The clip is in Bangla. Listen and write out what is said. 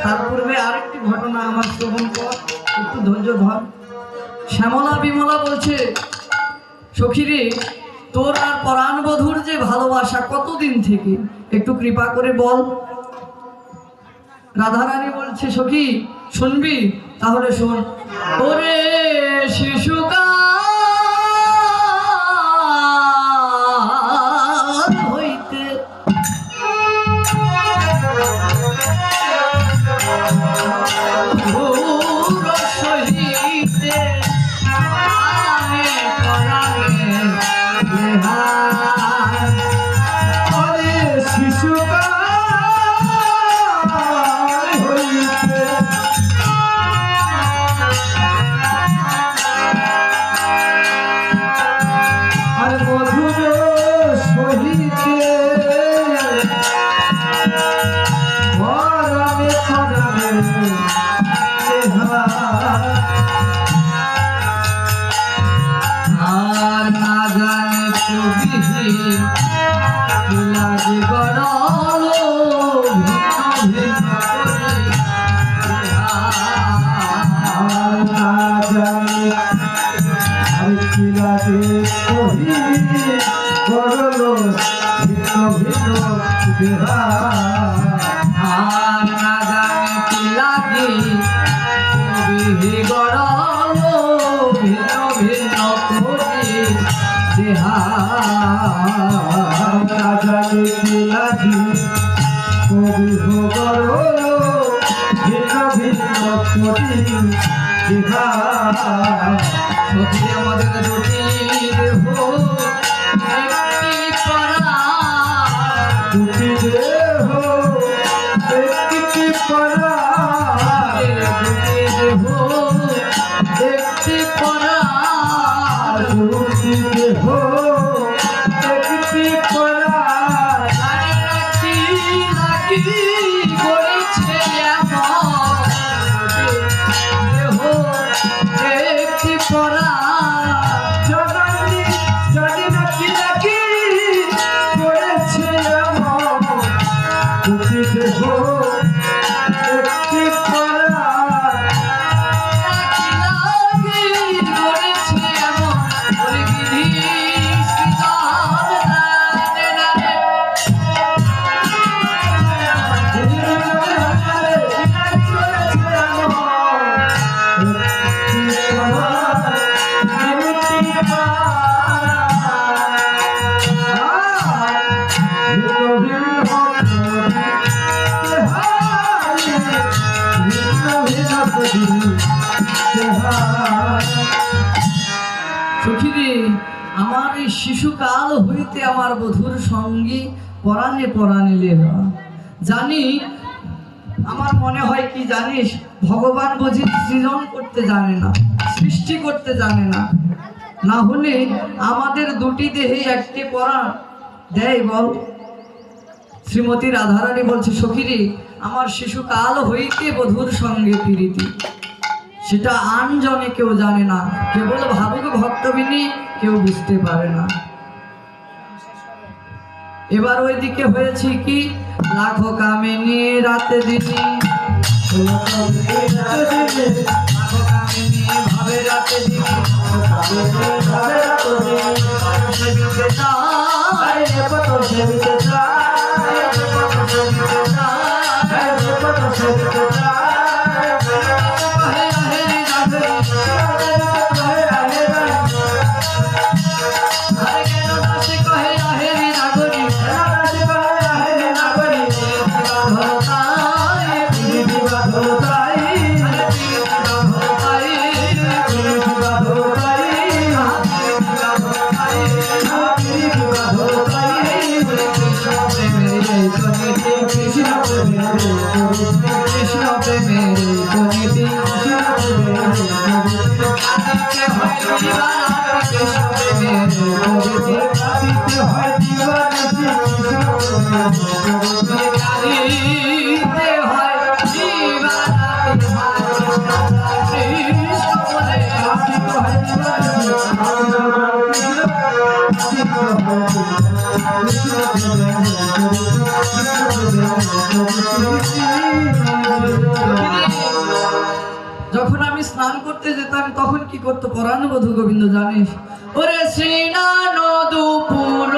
তার পূর্বে আরেকটি ঘটনা আমার শ্রবণ কর, একটু ধৈর্য ধর। শ্যামলা বিমলা বলছে, সখীরে তোর আর পরাণ বধূর যে ভালোবাসা কতদিন থেকে, একটু কৃপা করে বল। রাধারানী বলছে, সখী শুনবি? তাহলে শোন। ওরে শিশুকাল হইতে ঘোর সহিতে আনে পরাণে নেহার। ওরে শিশুকাল আর না জানে কবি লাগে গড়ল ভিন্ন ভিন্ন না জানে আর কি লাগে কবি গড়ল ভিন্ন ভিন্ন দেহা। আর না জানে কি লাগে কবি গড়ল ভিন্ন ভিন্ন দেহা। না জানে কি লাগে কবি গড়ল ভিন্ন ভিন্ন দেহা। সখী আমাদের দুটি দেহ একটি পরাণ, দুটি দেহ একটি পরাণ, দুটি দেহ একটি পরাণ, দুটি দেহ একটি পরাণ। লাগি লাগি করেছে এমন দেহ একটি পরাণ। জননী যদি নাকি নাকি করেছে এমন দুটি দেহ একটি পরাণ। লাগি লাগি করেছে এমন বলে বিধি শ্রীরাম রানে রানে। সখীরে আমার এই শিশুকাল হইতে আমার বধূর সঙ্গে পরাণে পরাণে লেহা। জানি আমার মনে হয় কি জানিস, ভগবান বুঝি সৃজন করতে জানে না, সৃষ্টি করতে জানে না। না হলে আমাদের দুটি দেহে একটি পরাণ দেয় বল? শ্রীমতী রাধারানী বলছে, সখীরে আমার শিশুকাল হইতে বধূর সঙ্গে প্রীতি, সেটা আনজনে কেউ জানে না, কেবল ভাবুক ভক্তবিনী কেউ বুঝতে পারে না। এবার ওইদিকে হয়েছে কি, লাখো কামিনী রাতে দিনে, লাখো কামিনী ভাবে রাতে দিনে, সেবিতে চায় কত সেবিতে চায়, সেবিতে চায়। Thank you. করতে যেতাম তখন কি করতো পরাণ বধূ গোবিন্দ জানিস? ওরে শ্রীনান দুপুর